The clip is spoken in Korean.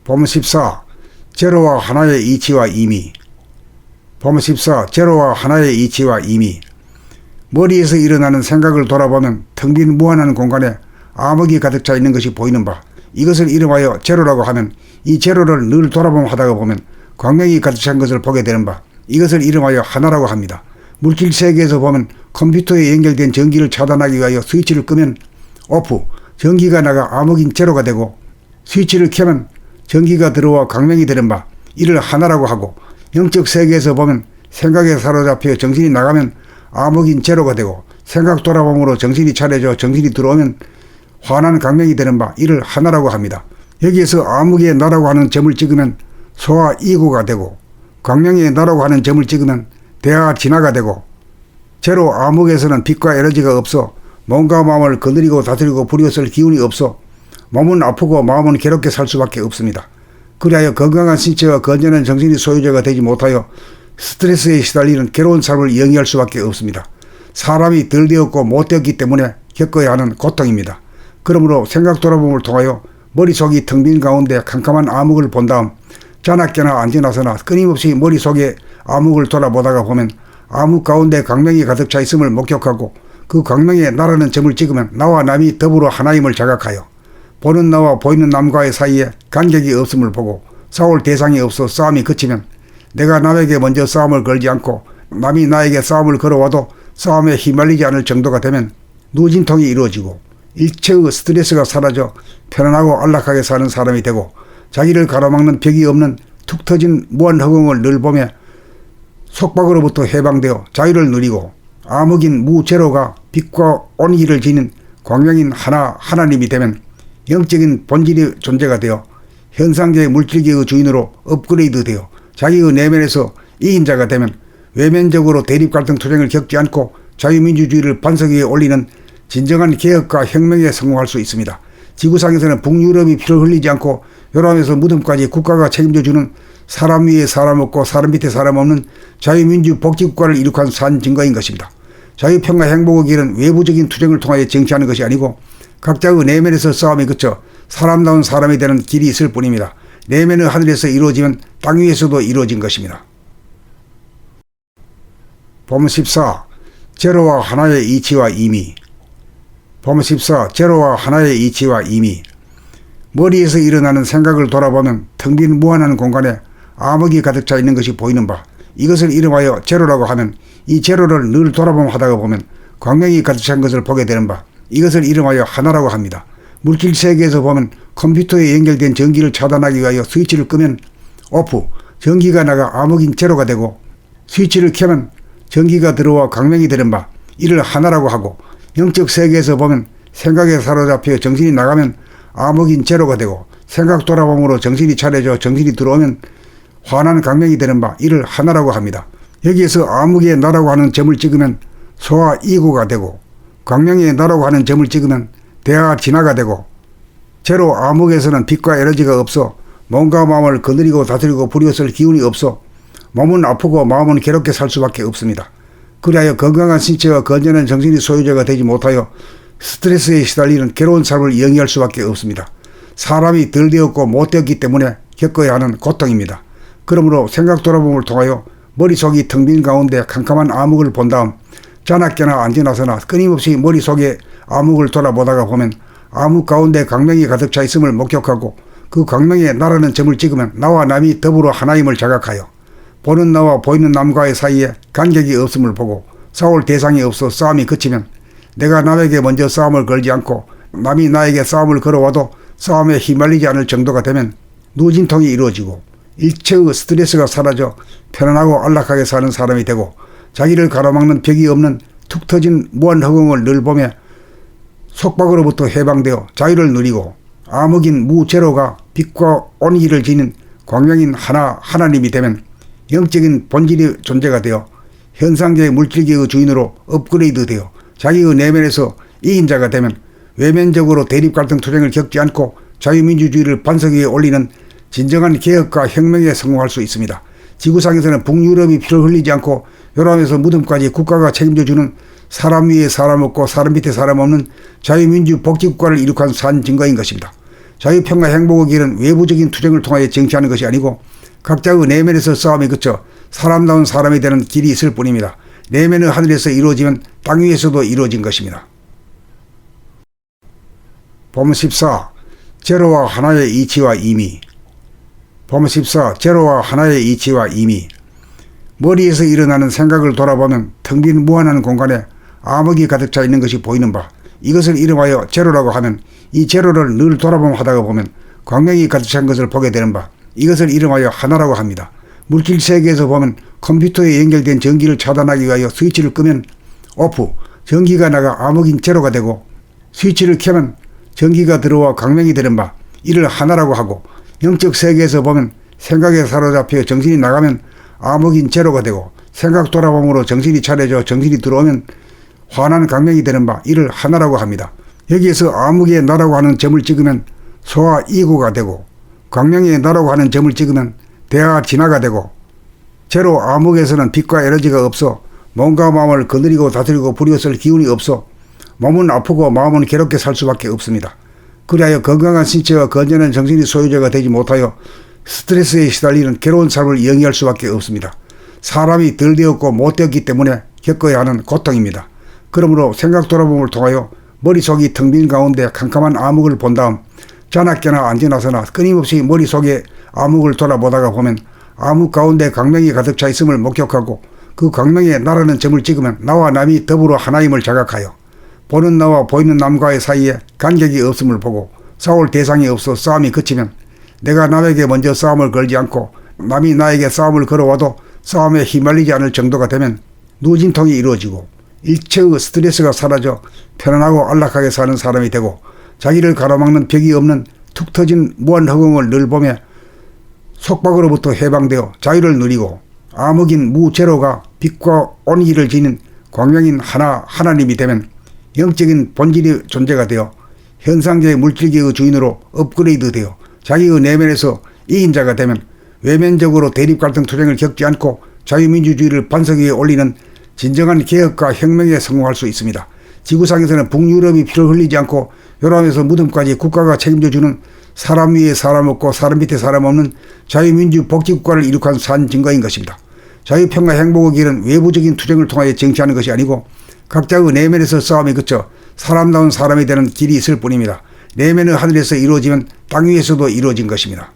봄 14. 제로와 하나의 이치와 의미. 봄 14. 제로와 하나의 이치와 의미. 머리에서 일어나는 생각을 돌아보면 텅 빈 무한한 공간에 암흑이 가득 차 있는 것이 보이는 바, 이것을 이름하여 제로라고 하면 이 제로를 늘 돌아보다 보면 광명이 가득 찬 것을 보게 되는 바, 이것을 이름하여 하나라고 합니다. 물질 세계에서 보면 컴퓨터에 연결된 전기를 차단하기 위하여 스위치를 끄면 오프, 전기가 나가 암흑인 제로가 되고, 스위치를 켜면 전기가 들어와 광명이 되는 바, 이를 하나라고 하고, 영적 세계에서 보면 생각에 사로잡혀 정신이 나가면 암흑인 제로가 되고, 생각 돌아봄으로 정신이 차려져 정신이 들어오면 환한 광명이 되는 바, 이를 하나라고 합니다. 여기에서 암흑의 나라고 하는 점을 찍으면 소와 이구가 되고, 광명의 나라고 하는 점을 찍으면 대하 진화가 되고, 제로 암흑에서는 빛과 에너지가 없어 몸과 마음을 거느리고 다스리고 부리었을 기운이 없어 몸은 아프고 마음은 괴롭게 살 수밖에 없습니다. 그리하여 건강한 신체와 건전한 정신이 소유자가 되지 못하여 스트레스에 시달리는 괴로운 삶을 영위할 수밖에 없습니다. 사람이 덜 되었고 못 되었기 때문에 겪어야 하는 고통입니다. 그러므로 생각 돌아봄을 통하여 머릿속이 텅 빈 가운데 캄캄한 암흑을 본 다음 자나깨나 앉아나서나 끊임없이 머릿속에 암흑을 돌아보다가 보면 암흑 가운데 광명이 가득 차 있음을 목격하고, 그 광명에 나라는 점을 찍으면 나와 남이 더불어 하나임을 자각하여 보는 나와 보이는 남과의 사이에 간격이 없음을 보고 싸울 대상이 없어 싸움이 그치면 내가 남에게 먼저 싸움을 걸지 않고 남이 나에게 싸움을 걸어와도 싸움에 휘말리지 않을 정도가 되면 누진통이 이루어지고 일체의 스트레스가 사라져 편안하고 안락하게 사는 사람이 되고, 자기를 가로막는 벽이 없는 툭 터진 무한 허공을 늘 보며 속박으로부터 해방되어 자유를 누리고, 암흑인 무제로가 빛과 온기를 지닌 광명인 하나님이 되면 영적인 본질의 존재가 되어 현상계의 물질계의 주인으로 업그레이드되어 자기의 내면에서 이긴 자가 되면 외면적으로 대립갈등 투쟁을 겪지 않고 자유민주주의를 반석 위에 올리는 진정한 개혁과 혁명에 성공할 수 있습니다. 지구상에서는 북유럽이 피를 흘리지 않고 요람에서 무덤까지 국가가 책임져주는 사람 위에 사람 없고 사람 밑에 사람 없는 자유민주 복지국가를 이룩한 산 증거인 것입니다. 자유평화 행복의 길은 외부적인 투쟁을 통하여 쟁취하는 것이 아니고 각자의 내면에서 싸움이 그쳐 사람다운 사람이 되는 길이 있을 뿐입니다. 내면의 하늘에서 이루어지면 땅 위에서도 이루어진 것입니다. 봄 14. 제로와 하나의 이치와 의미. 봄 14. 제로와 하나의 이치와 의미. 머리에서 일어나는 생각을 돌아보면 텅 빈 무한한 공간에 암흑이 가득 차 있는 것이 보이는 바, 이것을 이름하여 제로라고 하면 이 제로를 늘 돌아보다 보면 광명이 가득 찬 것을 보게 되는 바, 이것을 이름하여 하나라고 합니다. 물질 세계에서 보면 컴퓨터에 연결된 전기를 차단하기 위하여 스위치를 끄면 오프, 전기가 나가 암흑인 제로가 되고, 스위치를 켜면 전기가 들어와 광명이 되는 바, 이를 하나라고 하고, 영적 세계에서 보면 생각에 사로잡혀 정신이 나가면 암흑인 제로가 되고, 생각 돌아봄으로 정신이 차려져 정신이 들어오면 환한 광명이 되는 바, 이를 하나라고 합니다. 여기에서 암흑의 나라고 하는 점을 찍으면 소와 이구가 되고, 광명의 나라고 하는 점을 찍으면 대하 진화가 되고, 제로 암흑에서는 빛과 에너지가 없어 몸과 마음을 거느리고 다스리고 부리었을 기운이 없어 몸은 아프고 마음은 괴롭게 살 수밖에 없습니다. 그리하여 건강한 신체와 건전한 정신이 소유자가 되지 못하여 스트레스에 시달리는 괴로운 삶을 영위할 수밖에 없습니다. 사람이 덜 되었고 못 되었기 때문에 겪어야 하는 고통입니다. 그러므로 생각 돌아봄을 통하여 머릿속이 텅 빈 가운데 캄캄한 암흑을 본 다음 자나깨나 앉아나서나 끊임없이 머릿속에 암흑을 돌아보다가 보면 암흑 가운데 광명이 가득 차 있음을 목격하고, 그 광명에 나라는 점을 찍으면 나와 남이 더불어 하나임을 자각하여 보는 나와 보이는 남과의 사이에 간격이 없음을 보고 싸울 대상이 없어 싸움이 그치면 내가 남에게 먼저 싸움을 걸지 않고 남이 나에게 싸움을 걸어와도 싸움에 휘말리지 않을 정도가 되면 누진통이 이루어지고 일체의 스트레스가 사라져 편안하고 안락하게 사는 사람이 되고, 자기를 가로막는 벽이 없는 툭 터진 무한 허공을 늘 보며 속박으로부터 해방되어 자유를 누리고, 암흑인 무제로가 빛과 온기를 지닌 광명인 하나님이 되면 영적인 본질의 존재가 되어 현상계의 물질계의 주인으로 업그레이드되어 자기의 내면에서 이긴 자가 되면 외면적으로 대립갈등 투쟁을 겪지 않고 자유민주주의를 반석 위에 올리는 진정한 개혁과 혁명에 성공할 수 있습니다. 지구상에서는 북유럽이 피를 흘리지 않고 요람에서 무덤까지 국가가 책임져주는 사람 위에 사람 없고 사람 밑에 사람 없는 자유민주 복지국가를 이룩한 산 증거인 것입니다. 자유평화 행복의 길은 외부적인 투쟁을 통하여 쟁취하는 것이 아니고 각자의 내면에서 싸움이 그쳐 사람다운 사람이 되는 길이 있을 뿐입니다. 내면의 하늘에서 이루어지면 땅 위에서도 이루어진 것입니다. 봄 14. 제로와 하나의 이치와 의미. 봄 14. 제로와 하나의 이치와 의미. 머리에서 일어나는 생각을 돌아보면 텅 빈 무한한 공간에 암흑이 가득 차 있는 것이 보이는 바, 이것을 이름하여 제로라고 하면 이 제로를 늘 돌아보면 하다가 보면 광명이 가득 찬 것을 보게 되는 바, 이것을 이름하여 하나라고 합니다. 물질 세계에서 보면 컴퓨터에 연결된 전기를 차단하기 위하여 스위치를 끄면 오프, 전기가 나가 암흑인 제로가 되고, 스위치를 켜면 전기가 들어와 광명이 되는 바, 이를 하나라고 하고, 영적 세계에서 보면 생각에 사로잡혀 정신이 나가면 암흑인 제로가 되고, 생각 돌아봄으로 정신이 차려져 정신이 들어오면 환한 광명이 되는 바, 이를 하나라고 합니다. 여기에서 암흑의 나라고 하는 점을 찍으면 소와 이고가 되고, 광명의 나라고 하는 점을 찍으면 대하 진화가 되고, 제로 암흑에서는 빛과 에너지가 없어 몸과 마음을 거느리고 다스리고 부리었을 기운이 없어 몸은 아프고 마음은 괴롭게 살 수밖에 없습니다. 그리하여 건강한 신체와 건전한 정신이 소유자가 되지 못하여 스트레스에 시달리는 괴로운 삶을 영위할 수밖에 없습니다. 사람이 덜 되었고 못 되었기 때문에 겪어야 하는 고통입니다. 그러므로 생각 돌아봄을 통하여 머릿속이 텅 빈 가운데 캄캄한 암흑을 본 다음 자나깨나 앉아나서나 끊임없이 머릿속에 암흑을 돌아보다가 보면 암흑 가운데 광명이 가득 차 있음을 목격하고 그 광명에 나라는 점을 찍으면 나와 남이 더불어 하나임을 자각하여 보는 나와 보이는 남과의 사이에 간격이 없음을 보고 싸울 대상이 없어 싸움이 그치면 내가 남에게 먼저 싸움을 걸지 않고 남이 나에게 싸움을 걸어와도 싸움에 휘말리지 않을 정도가 되면 누진통이 이루어지고 일체의 스트레스가 사라져 편안하고 안락하게 사는 사람이 되고 자기를 가로막는 벽이 없는 툭 터진 무한 허공을 늘 보며 속박으로부터 해방되어 자유를 누리고 암흑인 무제로가 빛과 온기를 지닌 광명인 하나님이 되면 영적인 본질의 존재가 되어 현상계의 물질계의 주인으로 업그레이드되어 자기의 내면에서 이긴 자가 되면 외면적으로 대립 갈등 투쟁을 겪지 않고 자유민주주의를 반석 위에 올리는 진정한 개혁과 혁명에 성공할 수 있습니다. 지구상에서는 북유럽이 피를 흘리지 않고 요람에서 무덤까지 국가가 책임져주는 사람 위에 사람 없고 사람 밑에 사람 없는 자유민주 복지국가를 이룩한 산 증거인 것입니다. 자유평화 행복의 길은 외부적인 투쟁을 통하여 쟁취하는 것이 아니고 각자의 내면에서 싸움이 그쳐 사람다운 사람이 되는 길이 있을 뿐입니다. 내면의 하늘에서 이루어지면 땅 위에서도 이루어진 것입니다.